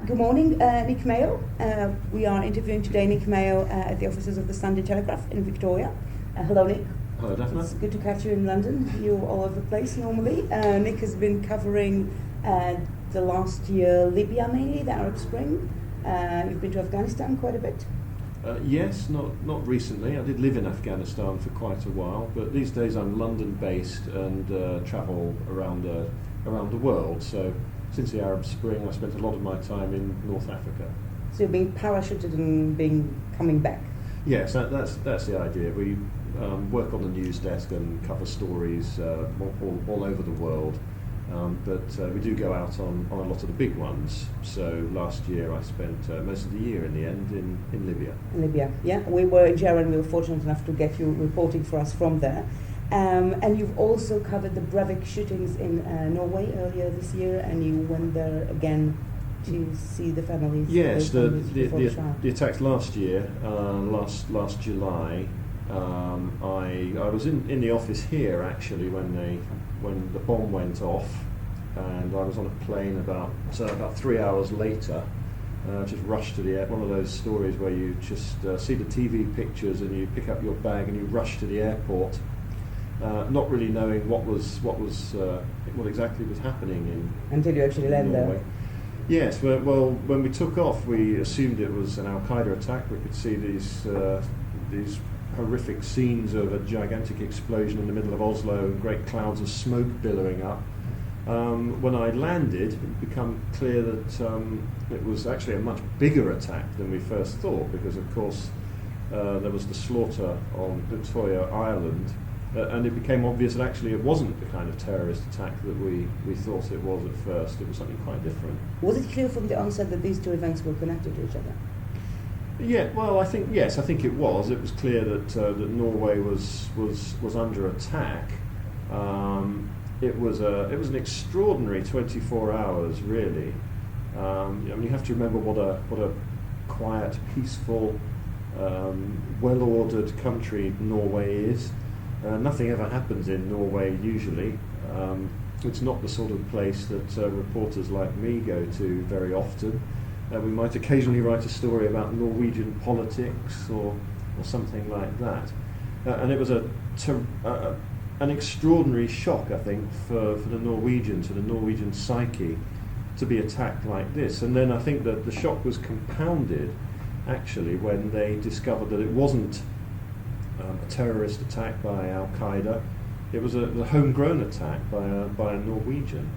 Good morning, Nick Mayo. We are interviewing today Nick Mayo at the offices of the Sunday Telegraph in Victoria. Hello, Nick. Hello, Daphna. It's good to catch you in London. You're all over the place normally. Nick has been covering the last year Libya mainly, the Arab Spring. You've been to Afghanistan quite a bit. Yes, not recently. I did live in Afghanistan for quite a while, but these days I'm London-based and travel around the world. So since the Arab Spring, I spent a lot of my time in North Africa. So you're being parachuted and coming back. Yes, that's the idea. We work on the news desk and cover stories all over the world. But we do go out on a lot of the big ones. So last year I spent most of the year in the end in Libya. In Libya, yeah. We were in GRN, we were fortunate enough to get you reporting for us from there. And you've also covered the Breivik shootings in Norway earlier this year, and you went there again to see the families. Yes, the attacks last year, last July. I was in the office here actually when the bomb went off, and I was on a plane about 3 hours later. Just rushed to the air. One of those stories where you just see the TV pictures and you pick up your bag and you rush to the airport, not really knowing what exactly was happening until you actually land there. Yes, well, when we took off, we assumed it was an Al-Qaeda attack. We could see these horrific scenes of a gigantic explosion in the middle of Oslo and great clouds of smoke billowing up. When I landed, it became clear that it was actually a much bigger attack than we first thought, because of course there was the slaughter on Victoria Island, and it became obvious that actually it wasn't the kind of terrorist attack that we thought it was at first. It was something quite different. Was it clear from the onset that these two events were connected to each other? Yeah, well, I think it was. It was clear that Norway was under attack. It was an extraordinary 24 hours, really. You have to remember what a quiet, peaceful, well-ordered country Norway is. Nothing ever happens in Norway usually. It's not the sort of place that reporters like me go to very often. We might occasionally write a story about Norwegian politics or something like that. And it was an extraordinary shock, I think, for the Norwegians, for the Norwegian psyche, to be attacked like this. And then I think that the shock was compounded, actually, when they discovered that it wasn't a terrorist attack by Al-Qaeda. It was a homegrown attack by a Norwegian.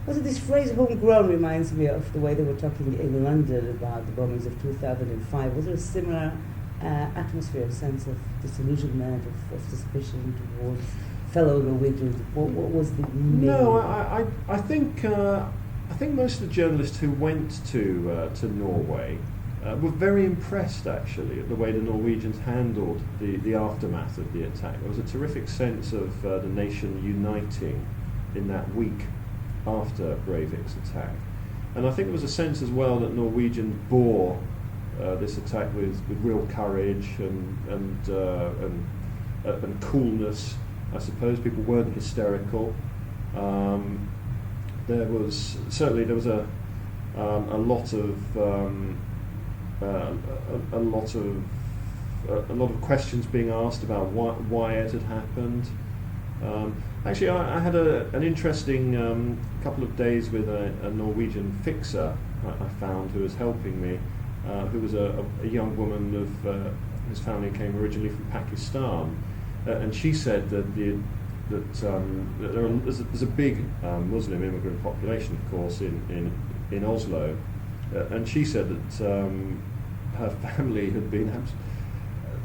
Also, this phrase "homegrown" reminds me of the way they were talking in London about the bombings of 2005. Was there a similar atmosphere, a sense of disillusionment, of suspicion towards fellow Norwegians? What was the main? No, I think most of the journalists who went to Norway were very impressed, actually, at the way the Norwegians handled the aftermath of the attack. There was a terrific sense of the nation uniting in that week after Breivik's attack. And I think there was a sense as well that Norwegians bore this attack with real courage and coolness. I suppose people weren't hysterical. There was a lot of questions being asked about why it had happened. Actually, I had an interesting couple of days with a Norwegian fixer I found who was helping me, who was a young woman whose family came originally from Pakistan, and she said that there's a big Muslim immigrant population, of course, in Oslo, and she said that her family had been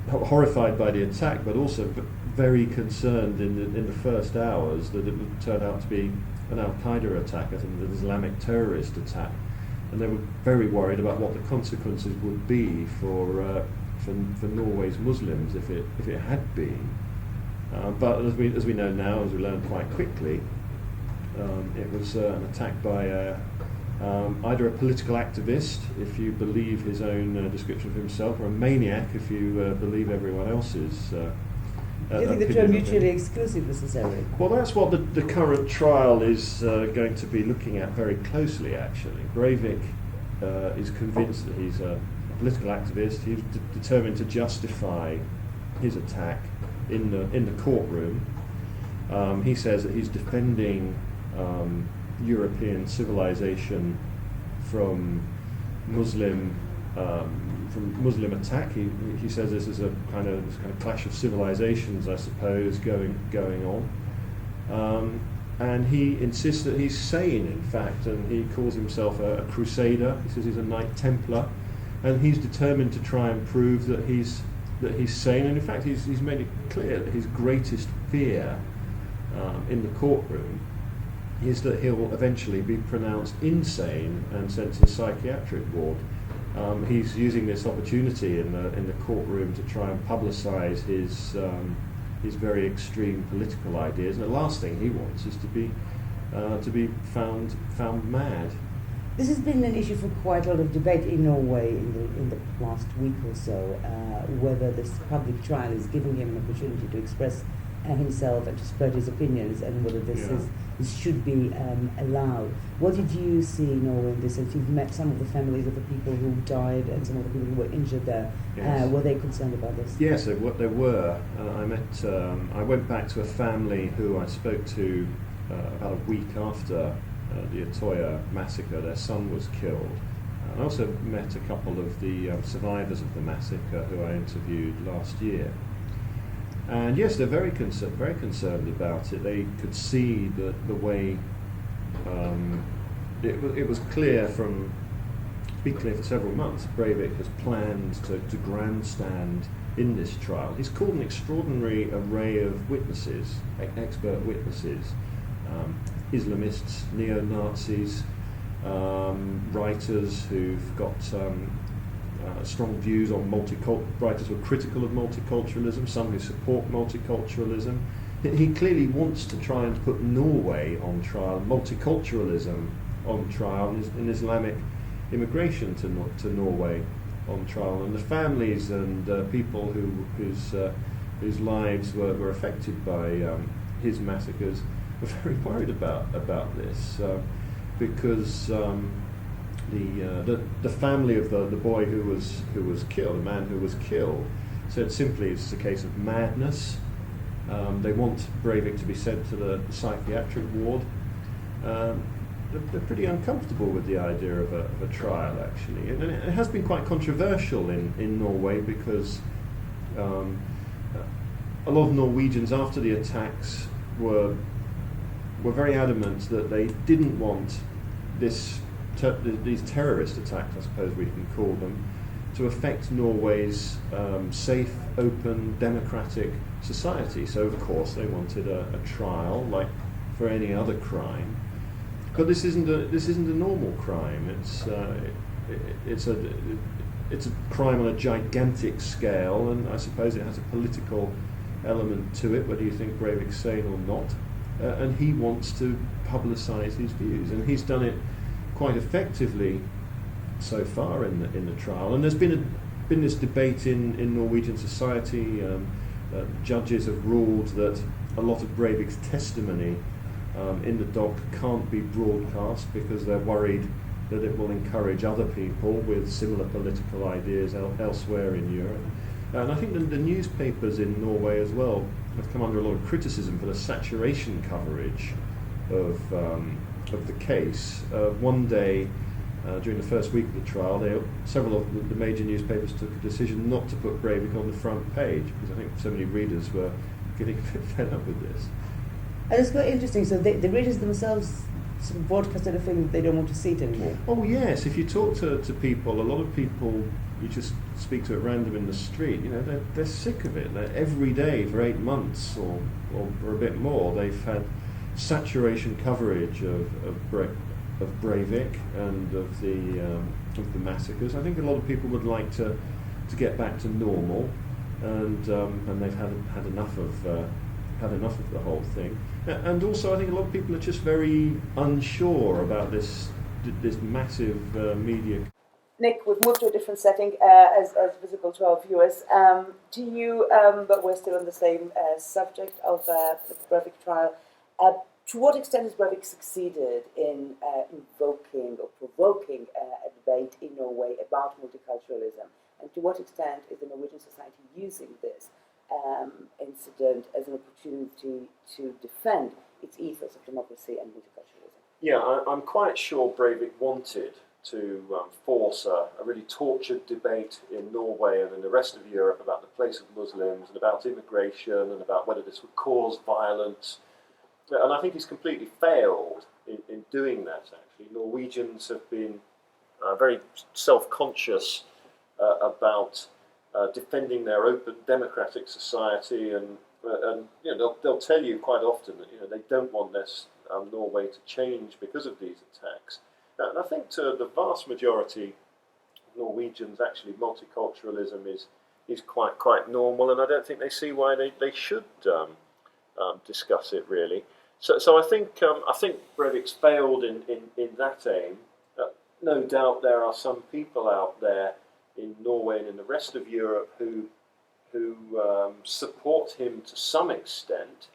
horrified by the attack, but also very concerned in the first hours that it would turn out to be an Al-Qaeda attack, an Islamic terrorist attack, and they were very worried about what the consequences would be for Norway's Muslims if it had been. But as we know now, as we learned quite quickly, it was an attack by either a political activist, if you believe his own description of himself, or a maniac, if you believe everyone else's. Do you think the term mutually exclusive necessarily? Well, that's what the current trial is going to be looking at very closely, actually. Breivik is convinced that he's a political activist. He's determined to justify his attack in the courtroom. He says that he's defending European civilization from Muslim attack. He says this is a kind of clash of civilizations, I suppose, going on. And he insists that he's sane, in fact, and he calls himself a crusader. He says he's a Knight Templar, and he's determined to try and prove that he's sane. And in fact, he's made it clear that his greatest fear in the courtroom is that he'll eventually be pronounced insane and sent to the psychiatric ward. He's using this opportunity in the courtroom to try and publicise his very extreme political ideas, and the last thing he wants is to be found mad. This has been an issue for quite a lot of debate in Norway in the last week or so, whether this public trial is giving him an opportunity to express himself and to spread his opinions, and whether this should be allowed. What did you see in Norway in this? If you've met some of the families of the people who died and some of the people who were injured there, were they concerned about this? Yes, they were. I went back to a family who I spoke to about a week after the Utøya massacre. Their son was killed. I also met a couple of the survivors of the massacre who I interviewed last year. And yes, they're very concerned about it. They could see that the way it was clear for several months. Breivik has planned to grandstand in this trial. He's called an extraordinary array of witnesses, expert witnesses, Islamists, neo-Nazis, writers who've got strong views on writers who are critical of multiculturalism, some who support multiculturalism. He clearly wants to try and put Norway on trial, multiculturalism on trial, and Islamic immigration to Norway on trial. And the families and people whose lives were affected by his massacres were very worried about this because the family of the boy who was killed, a man who was killed, said simply it's a case of madness. They want Breivik to be sent to the psychiatric ward. They're pretty uncomfortable with the idea of a trial, actually, and it has been quite controversial in Norway because a lot of Norwegians after the attacks were very adamant that they didn't want these terrorist attacks, I suppose we can call them, to affect Norway's safe, open, democratic society. So of course they wanted a trial like for any other crime, but this isn't a normal crime. It's a crime on a gigantic scale, and I suppose it has a political element to it, whether you think Breivik's sane or not. And he wants to publicise his views, and he's done it quite effectively so far in the trial. And there's been this debate in Norwegian society. Judges have ruled that a lot of Breivik's testimony in the dock can't be broadcast because they're worried that it will encourage other people with similar political ideas elsewhere in Europe. And I think the newspapers in Norway as well have come under a lot of criticism for the saturation coverage of the case. One day, during the first week of the trial, several of the major newspapers took a decision not to put Breivik on the front page because I think so many readers were getting a bit fed up with this. And it's quite interesting. So the readers themselves sort of broadcasted a thing that they don't want to see it anymore. Oh yes, if you talk to people, a lot of people you just speak to at random in the street, they're sick of it. They're every day for 8 months or a bit more, they've had saturation coverage of Breivik and of the massacres. I think a lot of people would like to get back to normal, and they've had enough of the whole thing. And also, I think a lot of people are just very unsure about this massive media. Nick, we've moved to a different setting as visible to our viewers. Do you, but we're still on the same subject of the Breivik trial, To what extent has Breivik succeeded in invoking or provoking a debate in Norway about multiculturalism? And to what extent is the Norwegian society using this incident as an opportunity to defend its ethos of democracy and multiculturalism? Yeah, I'm quite sure Breivik wanted to force a really tortured debate in Norway and in the rest of Europe about the place of Muslims and about immigration and about whether this would cause violence. And I think he's completely failed in doing that, actually. Norwegians have been very self-conscious about defending their open democratic society, and you know, they'll tell you quite often that, you know, they don't want this Norway to change because of these attacks. And I think to the vast majority of Norwegians, actually, multiculturalism is quite normal, and I don't think they see why they should discuss it, really. So I think Breivik's failed in that aim. No doubt there are some people out there in Norway and in the rest of Europe who support him to some extent.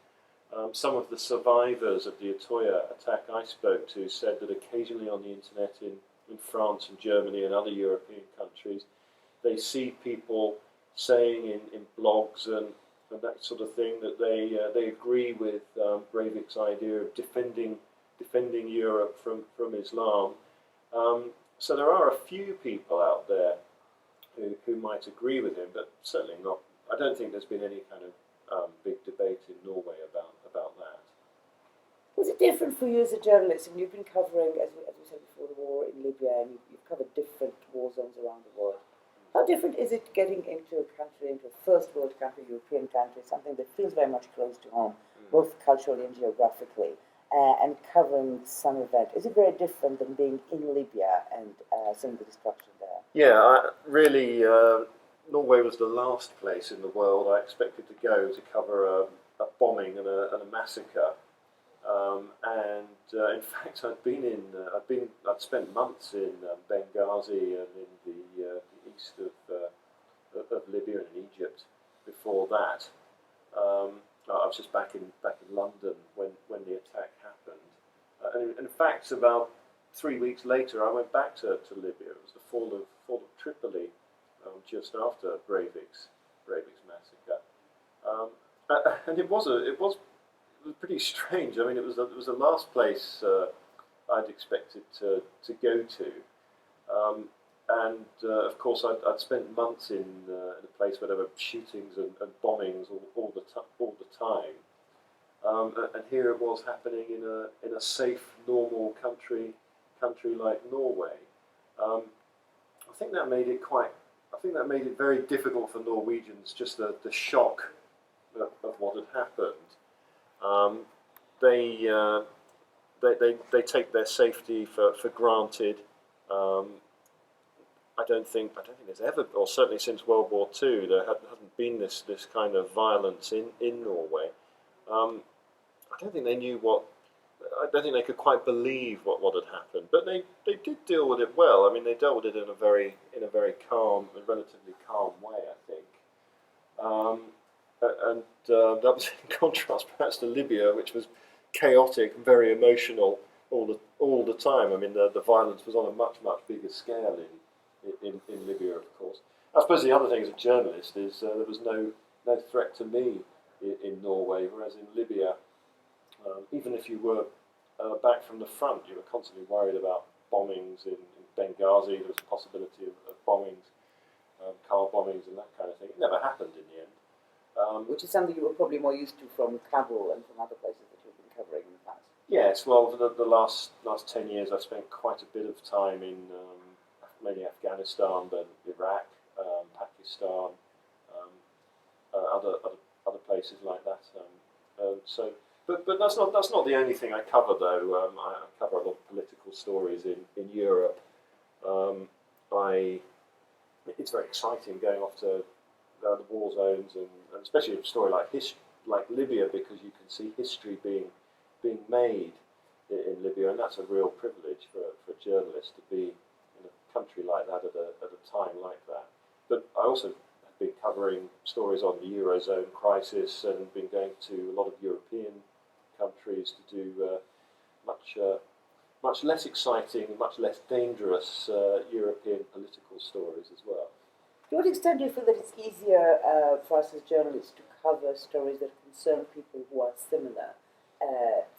Some of the survivors of the Utøya attack I spoke to said that occasionally on the internet in France and Germany and other European countries, they see people saying in blogs and that sort of thing that they agree with Breivik's idea of defending Europe from Islam. So there are a few people out there who might agree with him, but certainly not. I don't think there's been any kind of big debate in Norway about that. Was it different for you as a journalist? And you've been covering, as we said before, the war in Libya, and you've covered different war zones around the world. How different is it getting into a country, into a first world country, European country, something that feels very much close to home, both culturally and geographically, and covering some event? Is it very different than being in Libya and seeing the destruction there? Yeah, really, Norway was the last place in the world I expected to go to cover a bombing and a massacre. In fact, I'd spent months in Benghazi and in the east of Libya and in Egypt before that. I was just back in London when the attack happened. And in fact, about 3 weeks later, I went back to Libya. It was the fall of Tripoli, just after Breivik's massacre. And it was pretty strange. I mean, it was the last place I'd expected to go to, and of course I'd spent months in a place where there were shootings and bombings all the time, and here it was happening in a safe, normal country like Norway. I think that made it very difficult for Norwegians, just the shock of what had happened. They take their safety for granted. I don't think there's ever, or certainly since World War II, there hasn't been this kind of violence in Norway. I don't think they knew I don't think they could quite believe what had happened, but they did deal with it well. I mean, they dealt with it in a very calm and relatively calm way, I think. And that was in contrast, perhaps, to Libya, which was chaotic and very emotional all the time. I mean, the violence was on a much bigger scale in Libya, of course. I suppose the other thing as a journalist is there was no threat to me in Norway, whereas in Libya, even if you were back from the front, you were constantly worried about bombings in Benghazi. There was a possibility of bombings, car bombings and that kind of thing. It never happened in the end. Which is something you were probably more used to from Kabul and from other places that you've been covering in the past. Yes, well, the last 10 years I've spent quite a bit of time in mainly Afghanistan, but Iraq, Pakistan, other places like that. But that's not the only thing I cover, though. I cover a lot of political stories in Europe. It's very exciting going off to the war zones, and especially a story like Libya, because you can see history being made in Libya, and that's a real privilege for a journalist to be in a country like that at a time like that. But I also have been covering stories on the Eurozone crisis and been going to a lot of European countries to do much less exciting, much less dangerous European political stories as well. To what extent do you feel that it's easier for us as journalists to cover stories that concern people who are similar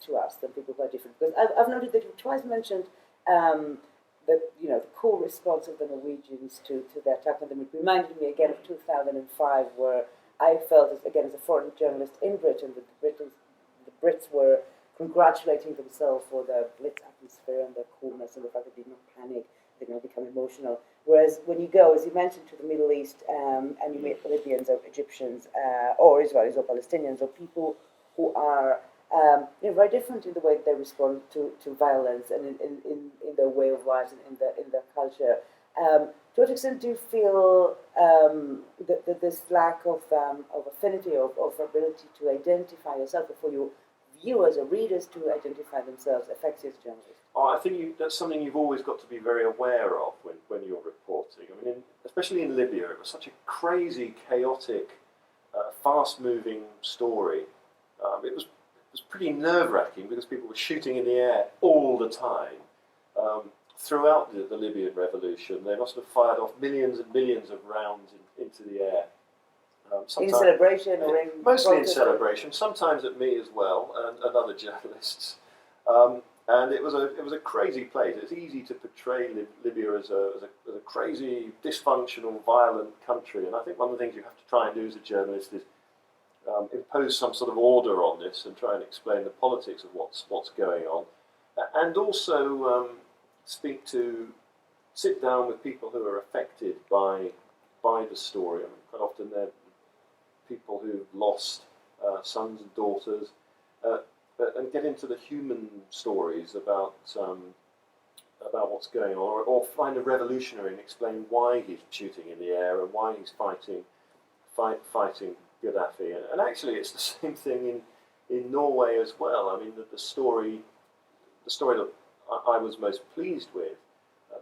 to us than people who are different? Because I've noted that you've twice mentioned the cool response of the Norwegians to the attack on them. It reminded me again of 2005, where I felt, as a foreign journalist in Britain, that the Brits were congratulating themselves for their Blitz atmosphere and their coolness and the fact that they did not panic, they did not become emotional. Whereas when you go, as you mentioned, to the Middle East and you meet Libyans or Egyptians or Israelis or Palestinians or people who are very different in the way they respond to violence and in their way of life and in their culture. To what extent do you feel that this lack of affinity, of ability to identify yourself before your viewers or readers to identify themselves affects you as a journalist? Oh, I think that's something you've always got to be very aware of when you're reporting. I mean, especially in Libya, it was such a crazy, chaotic, fast-moving story. It was pretty nerve-wracking because people were shooting in the air all the time. Throughout the Libyan revolution, they must have fired off millions and millions of rounds into the air. In celebration or in mostly protest? in celebration, sometimes at me as well and other journalists. And it was a crazy place. It's easy to portray Libya as a crazy, dysfunctional, violent country. And I think one of the things you have to try and do as a journalist is impose some sort of order on this and try and explain the politics of what's going on, and also sit down with people who are affected by the story. I mean, quite often they're people who've lost sons and daughters, and get into the human stories about what's going on, or find a revolutionary and explain why he's shooting in the air and why he's fighting Gaddafi. And actually, it's the same thing in Norway as well. I mean, the story that I was most pleased with,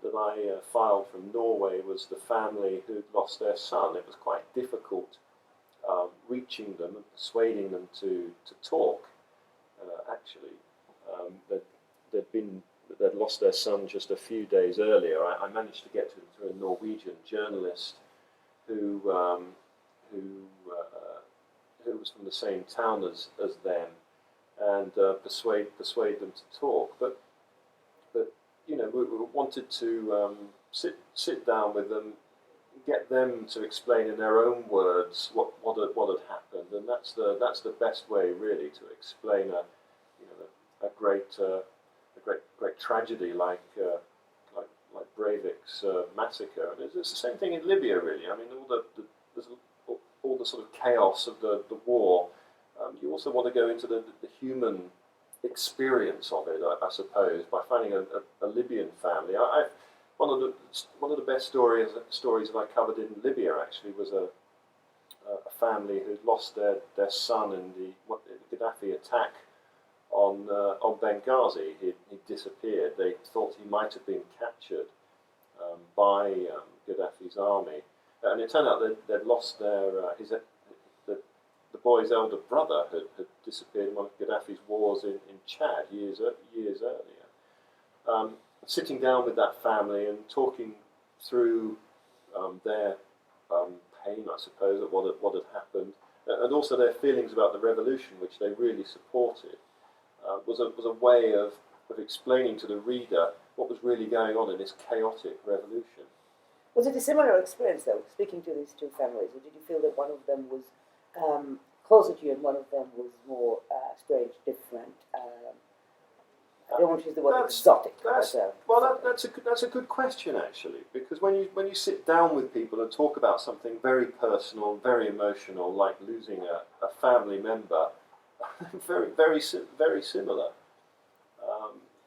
that I filed from Norway, was the family who'd lost their son. It was quite difficult reaching them and persuading them to talk. Actually, they'd lost their son just a few days earlier. I managed to get to them through a Norwegian journalist who was from the same town as them, and persuade them to talk. But we wanted to sit down with them, get them to explain in their own words what had happened, and that's the best way really to explain a great tragedy like Breivik's massacre. And it's the same thing in Libya, really. I mean, all the sort of chaos of the war. You also want to go into the human experience of it, I suppose, by finding a Libyan family. One of the best stories that I covered in Libya actually was a family who'd lost their son in the Gaddafi attack on Benghazi. He disappeared. They thought he might have been captured by Gaddafi's army, and it turned out they'd lost the boy's elder brother had disappeared in one of Gaddafi's wars in Chad years earlier. Sitting down with that family and talking through their pain, I suppose, at what had happened, and also their feelings about the revolution, which they really supported, was a way of explaining to the reader what was really going on in this chaotic revolution. Was it a similar experience, though, speaking to these two families, or did you feel that one of them was closer to you and one of them was more strange, different? I don't want to use the word exotic. That's a good question, actually, because when you sit down with people and talk about something very personal, very emotional, like losing a family member, very similar.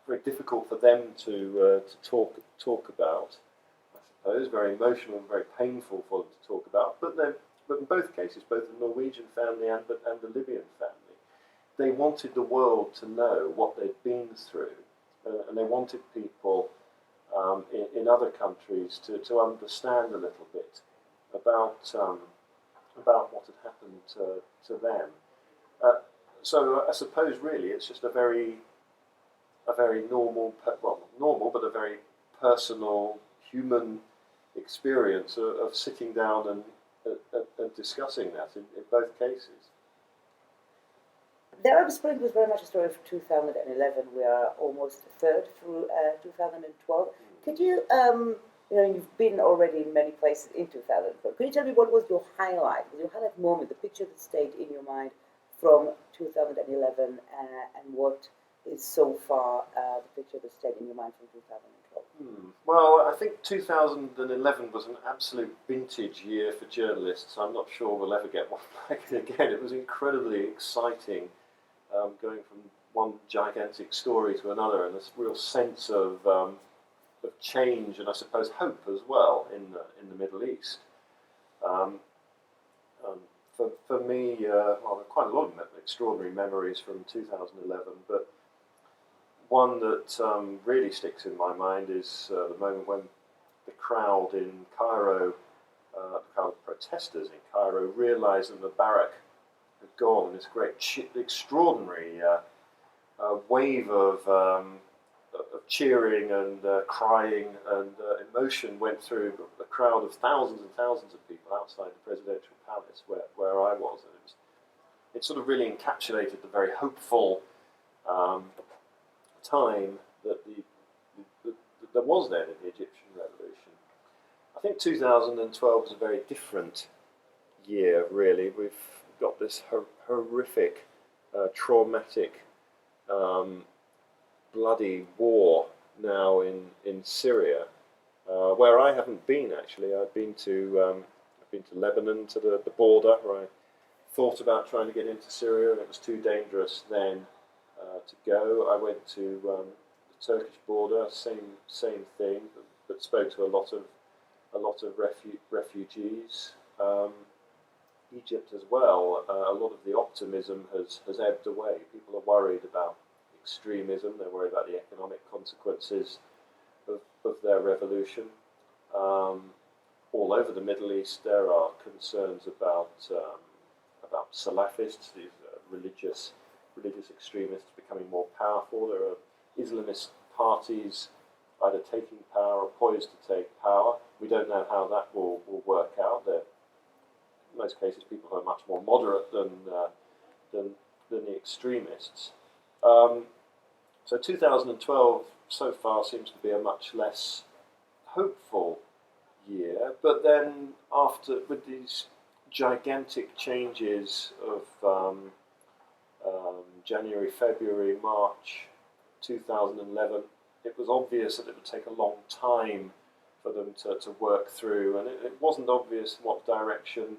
Very difficult for them to talk about, I suppose. Very emotional and very painful for them to talk about. But in both cases, both the Norwegian family and the Libyan family, they wanted the world to know what they'd been through, and they wanted people in other countries to understand a little bit about what had happened to them. So I suppose really it's just a very normal, well, not normal, but a very personal human experience of sitting down and discussing that in both cases. The Arab Spring was very much a story of 2011. We are almost a third through 2012. Could you, you've been already in many places in 2012. Could you tell me what was your highlight? Your highlight moment, the picture that stayed in your mind from 2011, and what is so far the picture that stayed in your mind from 2012? Well, I think 2011 was an absolute vintage year for journalists. I'm not sure we'll ever get one like it again. It was incredibly exciting, going from one gigantic story to another, and this real sense of change and I suppose hope as well in the Middle East. For me, well, there are quite a lot of extraordinary memories from 2011, but one that really sticks in my mind is the moment when the crowd in Cairo, the crowd of protesters in Cairo, realised that Mubarak had gone, and this great, extraordinary wave of cheering and crying and emotion went through a crowd of thousands and thousands of people outside the presidential palace where I was. And it sort of really encapsulated the very hopeful time that there was then in the Egyptian revolution. I think 2012 was a very different year, really. We've got this horrific, traumatic, bloody war now in Syria, where I haven't been actually. I've been to Lebanon, to the border, where I thought about trying to get into Syria, and it was too dangerous then to go. I went to the Turkish border, same thing, but spoke to a lot of refugees. Egypt as well. A lot of the optimism has ebbed away. People are worried about extremism. They're worried about the economic consequences of their revolution. All over the Middle East, there are concerns about Salafists, these religious extremists becoming more powerful. There are Islamist parties either taking power or poised to take power. We don't know how that will work out. They're, in most cases, people who are much more moderate than the extremists. So 2012 so far seems to be a much less hopeful year, but then with these gigantic changes of January, February, March 2011, it was obvious that it would take a long time for them to work through, and it wasn't obvious what direction,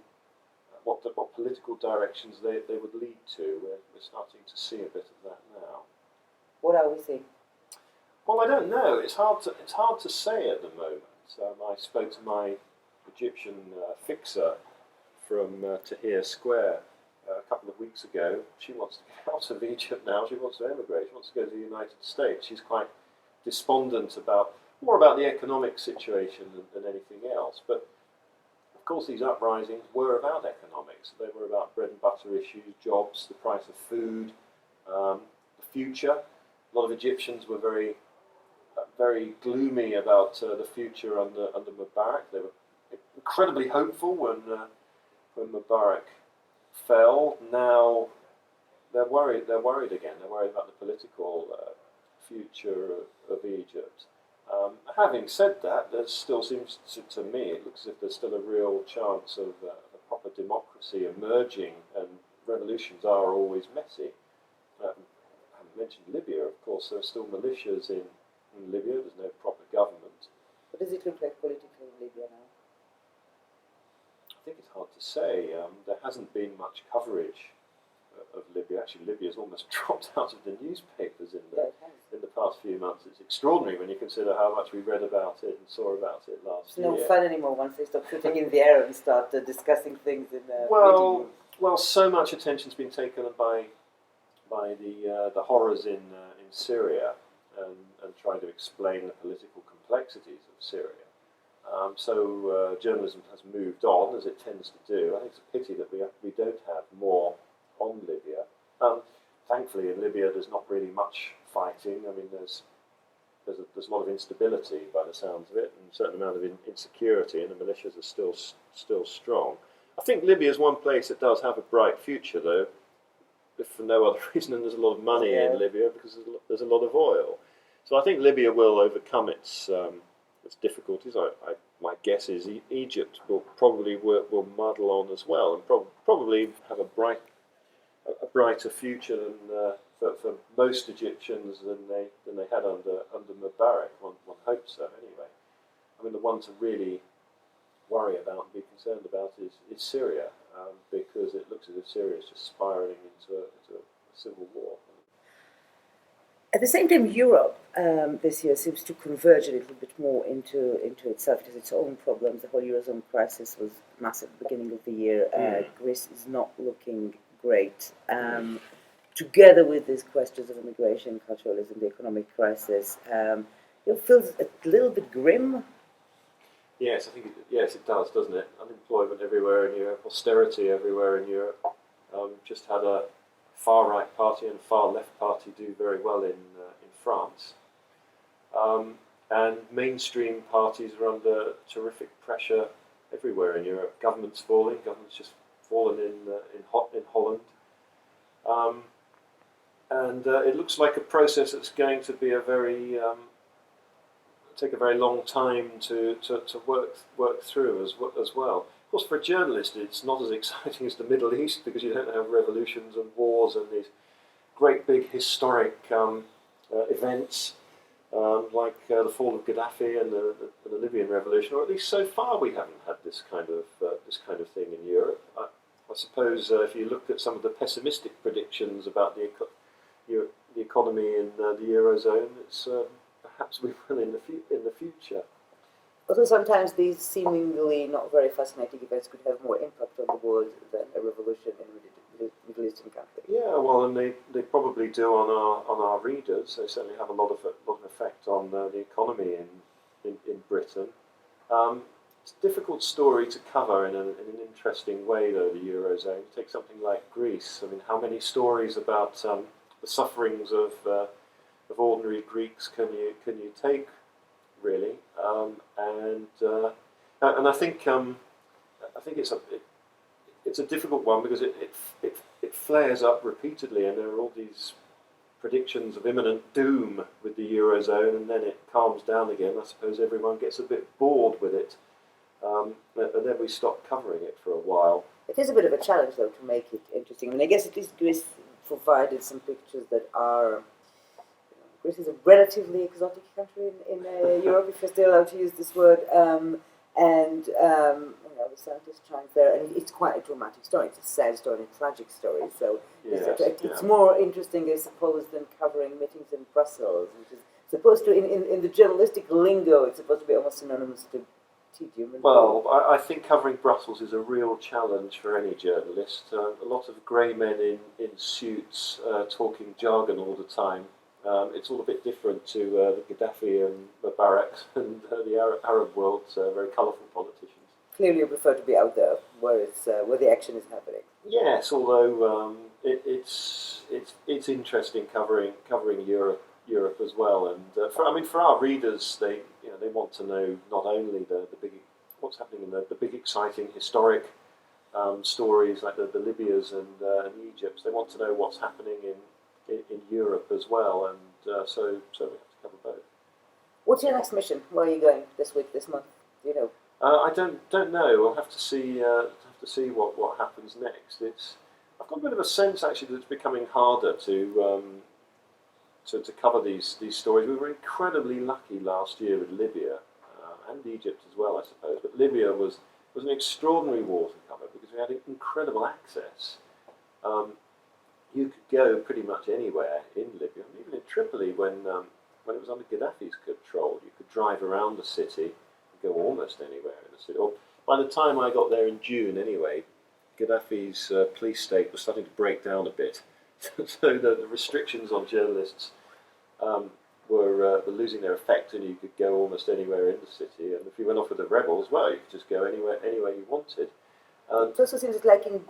what political directions they would lead to. We're starting to see a bit of that now. What are we seeing? Well, I don't know. It's hard to say at the moment. I spoke to my Egyptian fixer from Tahrir Square a couple of weeks ago. She wants to get out of Egypt now. She wants to emigrate. She wants to go to the United States. She's quite despondent more about the economic situation than anything else. But of course, these uprisings were about economics. They were about bread and butter issues, jobs, the price of food, the future. A lot of Egyptians were very gloomy about the future under Mubarak. They were incredibly hopeful when Mubarak fell. Now they're worried. They're worried again. They're worried about the political future of Egypt. Having said that, there still seems to me, it looks as if there's still a real chance of a proper democracy emerging, and revolutions are always messy. I haven't mentioned Libya, of course. There are still militias in Libya. There's no proper government. What does it look like politically in Libya now? I think it's hard to say. There hasn't been much coverage of Libya. Actually, Libya's almost dropped out of the newspapers in the past few months. It's extraordinary when you consider how much we read about it and saw about it last year. It's no fun anymore once they stop shooting in the air and start discussing things in the well, so much attention's been taken by the horrors in Syria and trying to explain the political complexities of Syria. So journalism has moved on, as it tends to do. I think it's a pity that we don't have more on Libya. Thankfully, in Libya, there's not really much fighting. I mean, there's a lot of instability by the sounds of it, and a certain amount of insecurity, and the militias are still strong. I think Libya is one place that does have a bright future, though, if for no other reason than there's a lot of money in Libya because there's a lot of oil. So I think Libya will overcome its difficulties. My guess is Egypt will muddle on as well, and probably have a brighter future than for most Egyptians than they had under Mubarak. One hopes so, anyway. I mean, the one to really worry about and be concerned about is Syria, because it looks as if Syria is just spiralling into a civil war. At the same time, Europe this year seems to converge a little bit more into itself. It has its own problems. The whole Eurozone crisis was massive at the beginning of the year. Greece is not looking great. Together with these questions of immigration, culturalism, the economic crisis, it feels a little bit grim. Yes, I think it does, doesn't it? Unemployment everywhere in Europe, austerity everywhere in Europe. Just had a far-right party and a far-left party do very well in France. And mainstream parties are under terrific pressure everywhere in Europe. Government's falling. Government's just fallen in Holland. And it looks like a process that's going to be take a very long time to work through as well. Of course, for a journalist, it's not as exciting as the Middle East because you don't have revolutions and wars and these great big historic events like the fall of Gaddafi and the Libyan revolution, or at least so far we haven't had this kind of thing in Europe. I suppose if you look at some of the pessimistic predictions about the economy in the Eurozone, it's perhaps we will in the future. Although sometimes these seemingly not very fascinating events could have more impact on the world than a revolution in a Middle Eastern country. Yeah, well, and they probably do on our readers. They certainly have a lot of effect on the economy in Britain. It's a difficult story to cover in an interesting way, though. The Eurozone. Take something like Greece. I mean, how many stories about the sufferings of ordinary Greeks can you take? Really, and I think it's a difficult one because it flares up repeatedly, and there are all these predictions of imminent doom with the Eurozone, and then it calms down again. I suppose everyone gets a bit bored with it, and then we stop covering it for a while. It is a bit of a challenge, though, to make it interesting. I mean, I guess at least Greece provided some pictures that are. Greece is a relatively exotic country in Europe, if you're still allowed to use this word, and the scientists trying there, and it's quite a dramatic story. It's a sad story and a tragic story, so it's more interesting, I suppose, than covering meetings in Brussels, which is supposed to, in the journalistic lingo, it's supposed to be almost synonymous to tedium. Well, I think covering Brussels is a real challenge for any journalist. A lot of grey men in suits talking jargon all the time. It's all a bit different to the Gaddafi and Mubarak and the Arab world, very colourful politicians. Clearly you prefer to be out there where the action is happening. Yes, although it's interesting covering Europe as well, and for our readers, they want to know not only what's happening in the big exciting historic stories like the Libyas and Egypt. They want to know what's happening in Europe as well, and so we have to cover both. What's your next mission? Where are you going this week, this month? Do you know? I don't know. We'll have to see. What happens next. I've got a bit of a sense actually that it's becoming harder to cover these stories. We were incredibly lucky last year with Libya and Egypt as well, I suppose. But Libya was an extraordinary war to cover because we had incredible access. You could go pretty much anywhere in Libya, and even in Tripoli when it was under Gaddafi's control, you could drive around the city and go almost anywhere in the city. Or by the time I got there in June, anyway, Gaddafi's police state was starting to break down a bit, so the restrictions on journalists were losing their effect, and you could go almost anywhere in the city. And if you went off with the rebels, well, you could just go anywhere you wanted. It also seems like in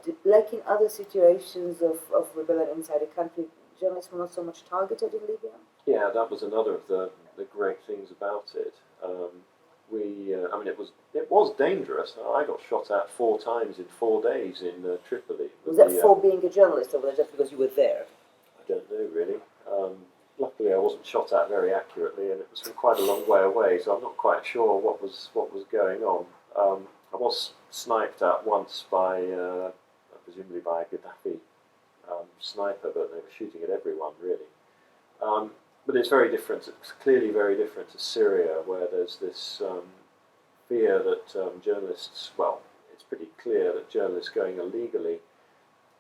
other situations of rebellion inside a country, journalists were not so much targeted in Libya. Yeah, that was another of the great things about it. I mean, it was dangerous. I got shot at 4 times in 4 days in Tripoli. Was that for being a journalist, or was that just because you were there? I don't know really. Luckily, I wasn't shot at very accurately, and it was from quite a long way away, so I'm not quite sure what was going on. I was sniped at once by, presumably by a Gaddafi sniper, but they were shooting at everyone really. But it's very different. It's clearly very different to Syria, where there's this fear that journalists. Well, it's pretty clear that journalists going illegally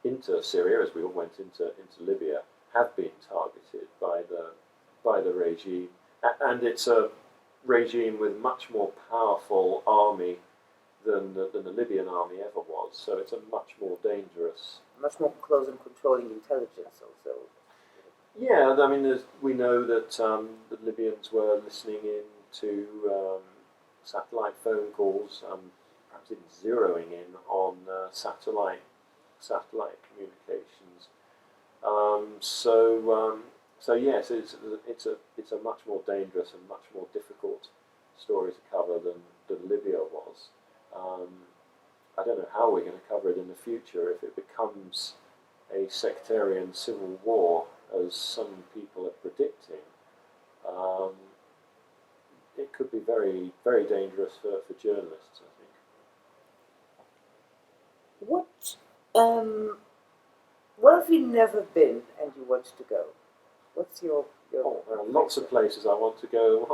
into Syria, as we all went into Libya, have been targeted by the regime, and it's a regime with much more powerful army than the Libyan army ever was. So it's a much more dangerous, much more close and controlling intelligence also. Yeah, I mean, we know that the Libyans were listening in to satellite phone calls, perhaps even zeroing in on satellite communications. So yes, it's a much more dangerous and much more difficult story to cover than Libya was. I don't know how we're going to cover it in the future if it becomes a sectarian civil war, as some people are predicting. It could be very, very dangerous for journalists, I think. Where have you never been and you want to go? What's your Oh, there are lots of places I want to go.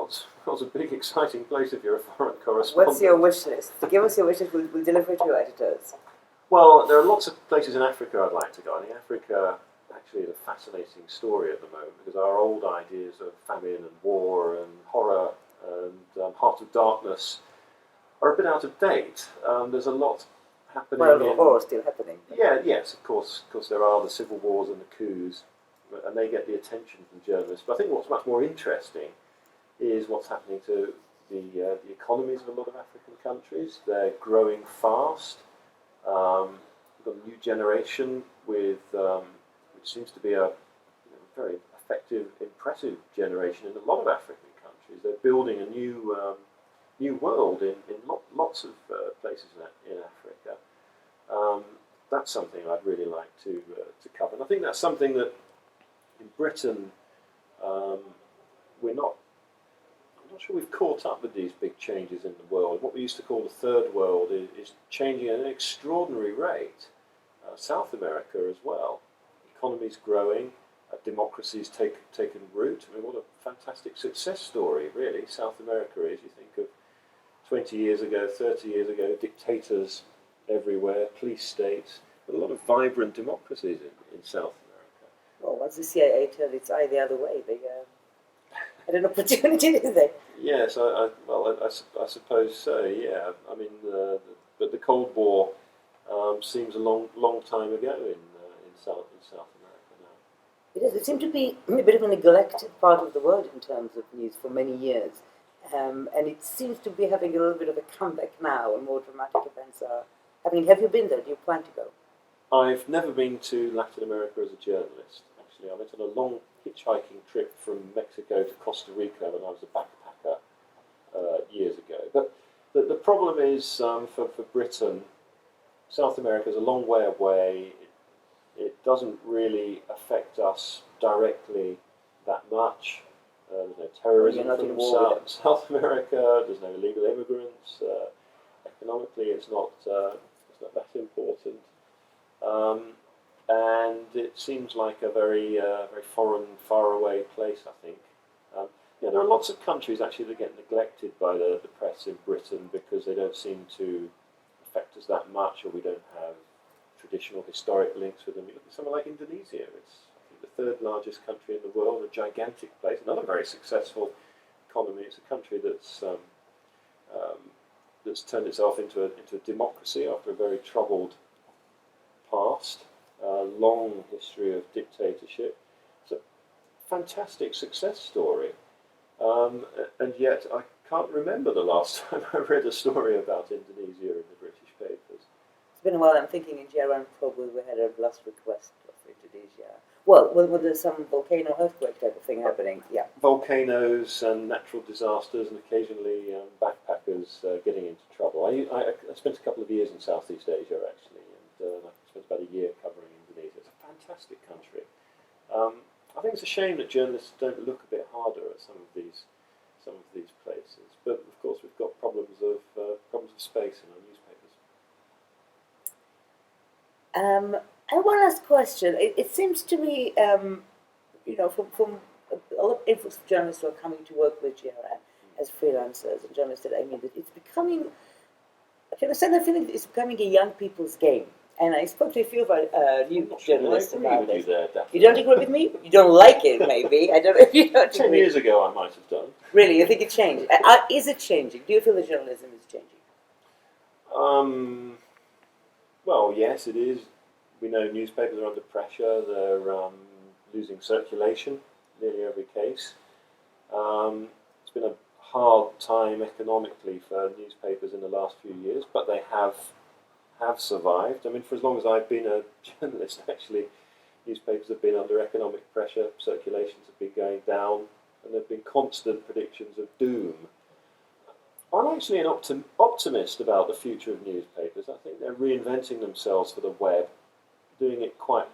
What's a big, exciting place if you're a foreign correspondent? What's your wish list? Give us your wish list, we'll deliver it to your editors. Well, there are lots of places in Africa I'd like to go. I think Africa actually is a fascinating story at the moment, because our old ideas of famine and war and horror and Heart of Darkness are a bit out of date. There's a lot happening. Well, the horror is still happening. Yeah, yes, of course there are the civil wars and the coups, and they get the attention from journalists. But I think what's much more interesting is what's happening to the economies of a lot of African countries. They're growing fast. We've got a new generation with which seems to be a very effective, impressive generation in a lot of African countries. They're building a new world in lots of places in Africa. That's something I'd really like to cover, and I think that's something that in Britain I'm not sure we've caught up with these big changes in the world. What we used to call the third world is changing at an extraordinary rate. South America as well. The economy's growing, democracy's taken root. I mean, what a fantastic success story, really, South America is. You think of 20 years ago, 30 years ago, dictators everywhere, police states, but a lot of vibrant democracies in South America. Well, once the CIA turned its eye the other way, they had an opportunity, didn't they? Yes, I suppose so. Yeah, I mean, but the Cold War seems a long time ago in South America now. It is. It seemed to be a bit of a neglected part of the world in terms of news for many years, and it seems to be having a little bit of a comeback now, and more dramatic events are happening. Have you been there? Do you plan to go? I've never been to Latin America as a journalist. Actually, I went on a long hitchhiking trip from Mexico to Costa Rica when I was a backpacker years ago. But the problem is for Britain, South America is a long way away. It doesn't really affect us directly that much. There's no terrorism from South America. There's no illegal immigrants. Economically, it's not that important. And it seems like a very foreign, far-away place, I think. There are lots of countries actually that get neglected by the press in Britain because they don't seem to affect us that much, or we don't have traditional historic links with them. You look at somewhere like Indonesia. It's, I think, the third largest country in the world, a gigantic place, another very successful economy. It's a country that's turned itself into a democracy after a very troubled past. Long history of dictatorship. It's a fantastic success story, and yet I can't remember the last time I read a story about Indonesia in the British papers. been a while. I'm thinking in GRN probably we had a last request of Indonesia. Well, there's some volcano earthquake type of thing happening. Yeah. Volcanoes and natural disasters, and occasionally backpackers getting into trouble. I spent a couple of years in Southeast Asia actually, and I spent about a year covering Indonesia. It's a fantastic country. I think it's a shame that journalists don't look a bit harder at some of these places. But of course, we've got problems of space in our newspapers. And one last question. It seems to me, from a lot of influx of journalists who are coming to work with GRN as freelancers and journalists, that that it's becoming, I understand the feeling that it's becoming a young people's game. And I spoke to a few of our new journalists about this. You don't agree with me? You don't like it, maybe. I don't know if you don't 10 agree. years ago, I might have done. Really? You think it changed? Is it changing? Do you feel that journalism is changing? Well, yes, it is. We know newspapers are under pressure. They're losing circulation, nearly every case. It's been a hard time economically for newspapers in the last few years, but they have survived. I mean, for as long as I've been a journalist, actually, newspapers have been under economic pressure, circulations have been going down, and there have been constant predictions of doom. I'm actually an optimist about the future of newspapers. I think they're reinventing themselves for the web, doing it quite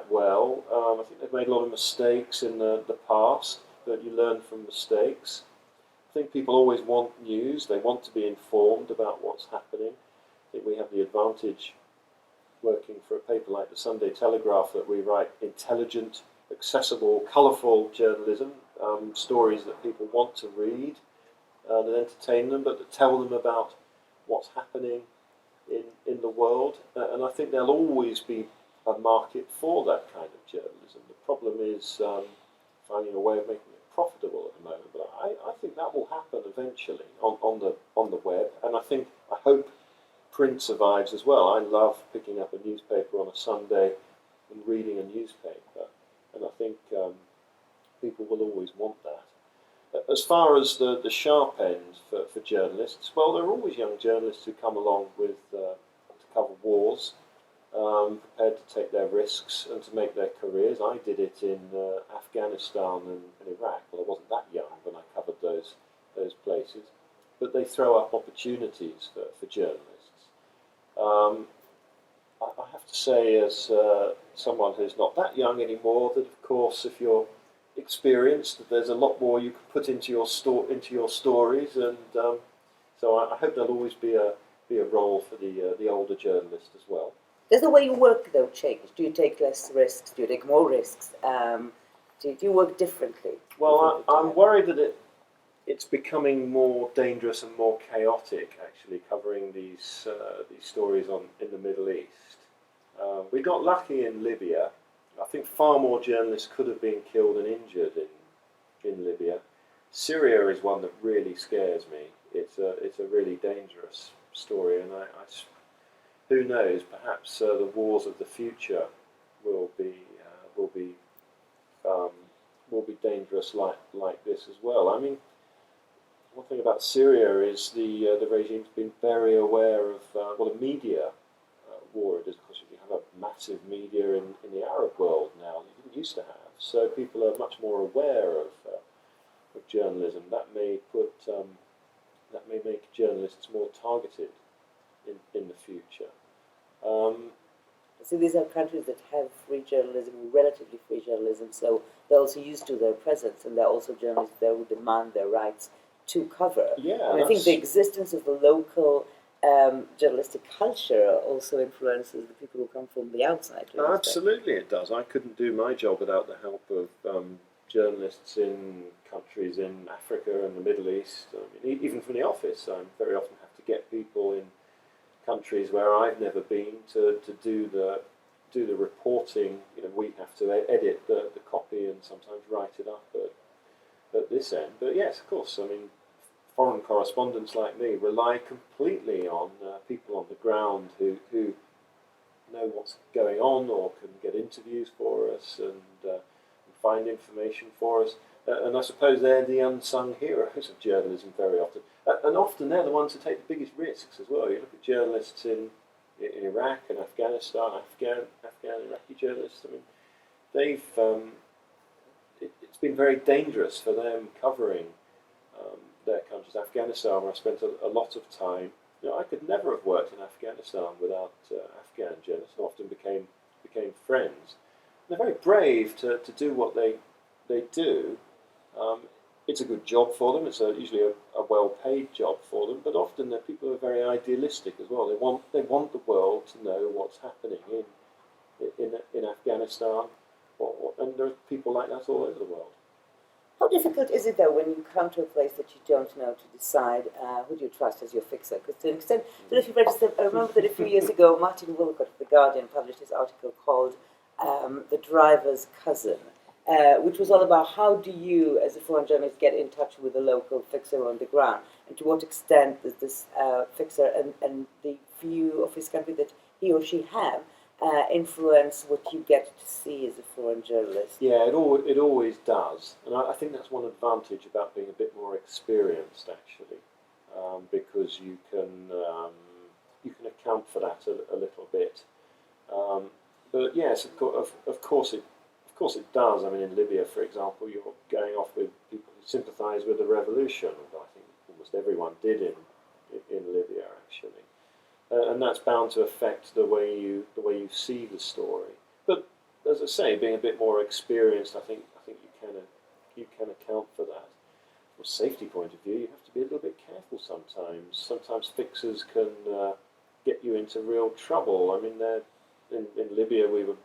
well. I think they've made a lot of mistakes in the past, but you learn from mistakes. I think people always want news. They want to be informed about what's happening. I think we have the advantage working for a paper like the Sunday Telegraph that we write intelligent, accessible, colourful journalism, stories that people want to read, that entertain them, but that tell them about what's happening in the world. And I think there'll always be a market for that kind of journalism. The problem is finding a way of making it profitable at the moment. But I think that will happen eventually on the web, and I hope print survives as well. I love picking up a newspaper on a Sunday and reading a newspaper, and I think people will always want that. As far as the sharp end for journalists, well, there are always young journalists who come along with to cover wars, prepared to take their risks and to make their careers. I did it in Afghanistan and Iraq. Well, I wasn't that young when I covered those places, but they throw up opportunities for journalists. I have to say, as someone who's not that young anymore, that of course, if you're experienced, there's a lot more you can put into your stories, and so I hope there'll always be a role for the older journalist as well. Does the way you work though change? Do you take less risks? Do you take more risks? Do you work differently? Well, I'm worried that it's becoming more dangerous and more chaotic, actually, covering these stories in the Middle East. We got lucky in Libya. I think far more journalists could have been killed and injured in Libya. Syria is one that really scares me. It's a really dangerous story, and who knows? Perhaps the wars of the future will be dangerous like this as well. I mean, one thing about Syria is the regime's been very aware of what a media war it is. Of course, you have a massive media in the Arab world now that you didn't used to have. So people are much more aware of journalism. That may make journalists more targeted in the future. So these are countries that have free journalism, relatively free journalism, so they're also used to their presence, and they're also journalists there who demand their rights to cover. Yeah, and I think the existence of the local journalistic culture also influences the people who come from the outside. Absolutely, it does. I couldn't do my job without the help of journalists in countries in Africa and the Middle East. I mean, even from the office, I very often have to get people in countries where I've never been to do the reporting. You know, we have to edit the copy and sometimes write it up at this end. But yes, of course, I mean, foreign correspondents like me rely completely on people on the ground who know what's going on or can get interviews for us and find information for us. And I suppose they're the unsung heroes of journalism very often. And often they're the ones who take the biggest risks as well. You look at journalists in in Iraq and Afghanistan, Afghan Iraqi journalists. I mean, it's been very dangerous for them covering their countries. Afghanistan, where I spent a lot of time. I could never have worked in Afghanistan without Afghan journalists, who often became friends. And they're very brave to do what they do. It's a good job for them. It's usually a well-paid job for them. But often they're people who are very idealistic as well. They want the world to know what's happening in Afghanistan, and there are people like that all over the world. How difficult is it, though, when you come to a place that you don't know, to decide who do you trust as your fixer? Because to an extent, I don't know if you've registered, I remember that a few years ago, Martin Woolcott of The Guardian published his article called The Driver's Cousin, which was all about how do you, as a foreign journalist, get in touch with a local fixer on the ground, and to what extent does this fixer and the view of his country that he or she have influence what you get to see as a foreign journalist? Yeah, it always does, and I think that's one advantage about being a bit more experienced, actually, because you can account for that a little bit. But yes, of course it does. I mean, in Libya, for example, you're going off with people who sympathise with the revolution. I think almost everyone did in Libya, actually. And that's bound to affect the way you see the story. But as I say, being a bit more experienced, I think you can account for that. From a safety point of view, you have to be a little bit careful sometimes. Sometimes fixers can get you into real trouble. I mean, in Libya we were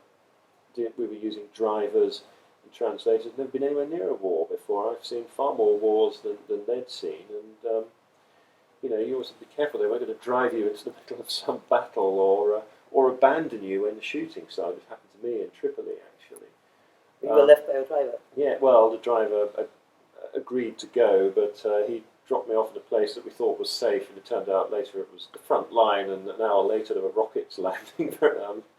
using drivers and translators. Never been anywhere near a war before. I've seen far more wars than they'd seen, and you always have to be careful. They weren't going to drive you into the middle of some battle or abandon you when the shooting started. It happened to me in Tripoli, actually. You were left by your driver? Yeah, well, the driver agreed to go, but he dropped me off at a place that we thought was safe, and it turned out later it was the front line, and an hour later there were rockets landing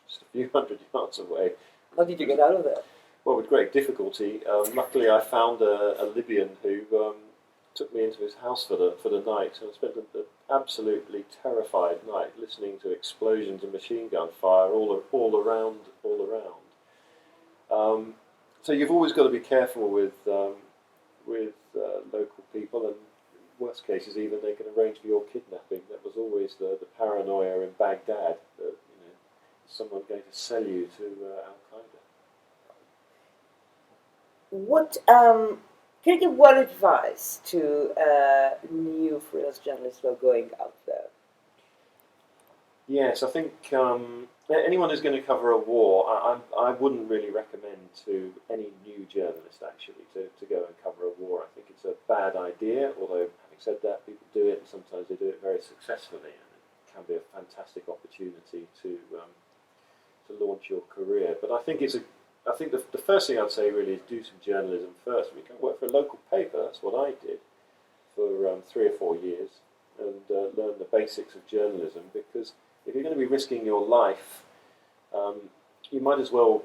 just a few hundred yards away. How did you get out of there? Well, with great difficulty. Luckily, I found a Libyan who took me into his house for the night, and I spent an absolutely terrified night listening to explosions and machine gun fire all around. So you've always got to be careful with local people, and in worst cases even they can arrange for your kidnapping. That was always the paranoia in Baghdad, that someone going to sell you to Al-Qaeda. What can you give one advice to new freelance journalists who are going out there? Yes, I think anyone who's going to cover a war, I wouldn't really recommend to any new journalist, actually, to go and cover a war. I think it's a bad idea, although having said that, people do it, and sometimes they do it very successfully, and it can be a fantastic opportunity to launch your career. But I think the first thing I'd say really is do some journalism first. We can work for a local paper. That's what I did for 3 or 4 years, and learn the basics of journalism, because if you're going to be risking your life, you might as well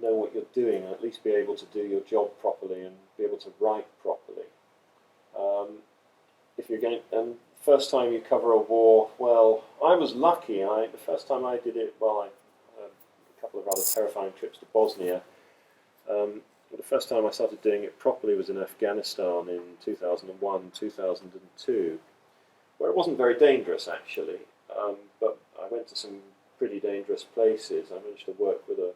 know what you're doing, and at least be able to do your job properly and be able to write properly. If you're going, and first time you cover a war, well, I was lucky. The first time I did it, I had a couple of rather terrifying trips to Bosnia. The first time I started doing it properly was in Afghanistan in 2001, 2002, where it wasn't very dangerous, actually. But I went to some pretty dangerous places. I managed to work with a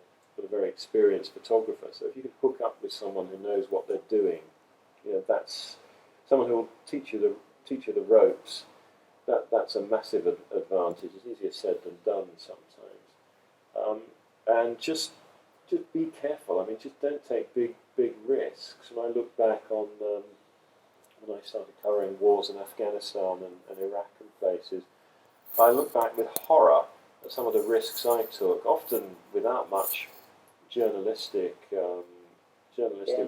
very experienced photographer. So if you can hook up with someone who knows what they're doing, that's someone who will teach you the ropes. That's a massive advantage. It's easier said than done sometimes. And just be careful. I mean, just don't take big risks. When I look back on when I started covering wars in Afghanistan and Iraq and places, I look back with horror at some of the risks I took, often without much journalistic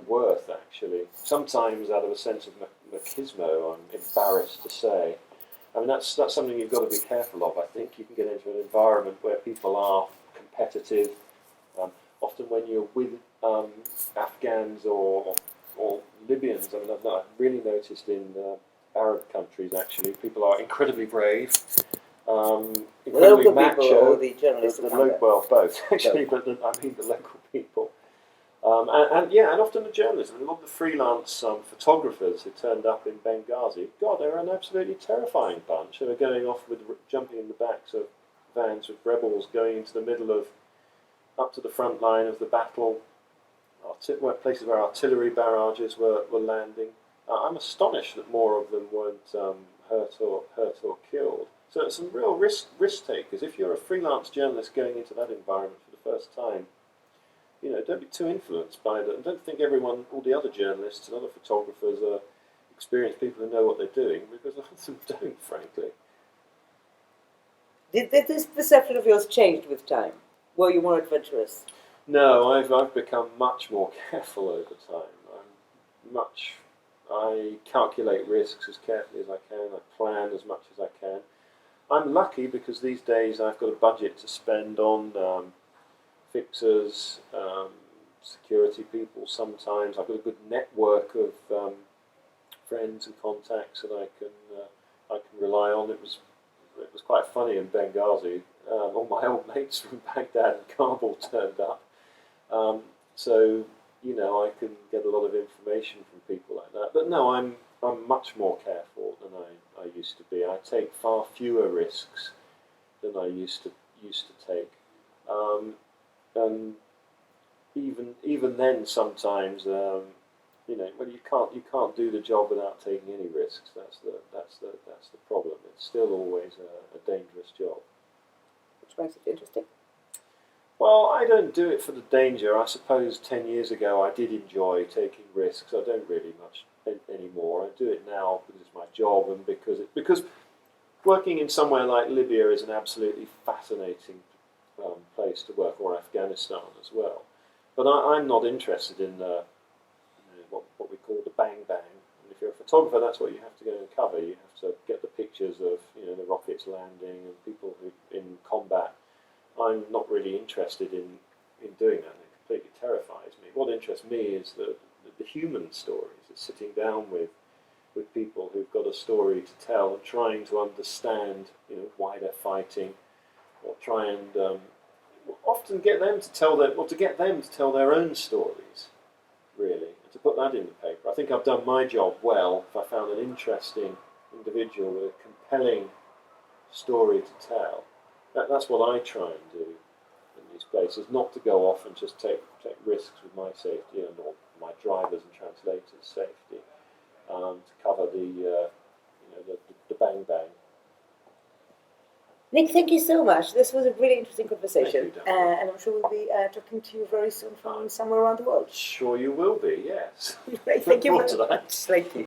worth, actually. Sometimes out of a sense of machismo, I'm embarrassed to say. I mean, that's something you've got to be careful of. I think you can get into an environment where people are competitive. Often when you're with Afghans or Libyans, I mean, I've really noticed in Arab countries, actually, people are incredibly brave. incredibly local macho. people or the journalists? Well, both actually, but I mean the local people. And often the journalists, and a lot of the freelance photographers who turned up in Benghazi, God, they were an absolutely terrifying bunch. They were going off jumping in the backs of vans with rebels, going into the middle of, up to the front line of the battle, places where artillery barrages were landing. I'm astonished that more of them weren't hurt or killed. So it's some real risk takers. If you're a freelance journalist going into that environment for the first time, don't be too influenced by that. And don't think all the other journalists and other photographers are experienced people who know what they're doing, because a lot of them don't, frankly. Did this perception of yours change with time? Were you more adventurous? No, I've become much more careful over time. I calculate risks as carefully as I can. I plan as much as I can. I'm lucky because these days I've got a budget to spend on fixers, security people. Sometimes I've got a good network of friends and contacts that I can rely on. It was quite funny in Benghazi. All my old mates from Baghdad and Kabul turned up, so I can get a lot of information from people like that. But no, I'm much more careful than I used to be. I take far fewer risks than I used to take. And even then, sometimes well, you can't do the job without taking any risks. That's the problem. It's still always a dangerous job. Which makes it interesting. Well, I don't do it for the danger. I suppose 10 years ago I did enjoy taking risks. I don't really much anymore. I do it now because it's my job and because working in somewhere like Libya is an absolutely fascinating place to work, or Afghanistan as well. But I'm not interested in what we call the bang bang. And if you're a photographer, that's what you have to go and cover. You have to get the pictures of the rockets landing and people in combat. I'm not really interested in doing that. It completely terrifies me. What interests me is the human stories. It's sitting down with people who've got a story to tell and trying to understand why they're fighting, or try and often get them to tell their own stories, really, and to put that in the paper. I think I've done my job well if I found an interesting individual with a compelling story to tell. That's what I try and do in these places, not to go off and just take risks with my safety and or my drivers and translators' safety, to cover the bang bang. Nick, thank you so much. This was a really interesting conversation. Thank you, Daphna. And I'm sure we'll be talking to you very soon from somewhere around the world. Sure you will be, yes. Thank you Look very forward to that. much. Thank you.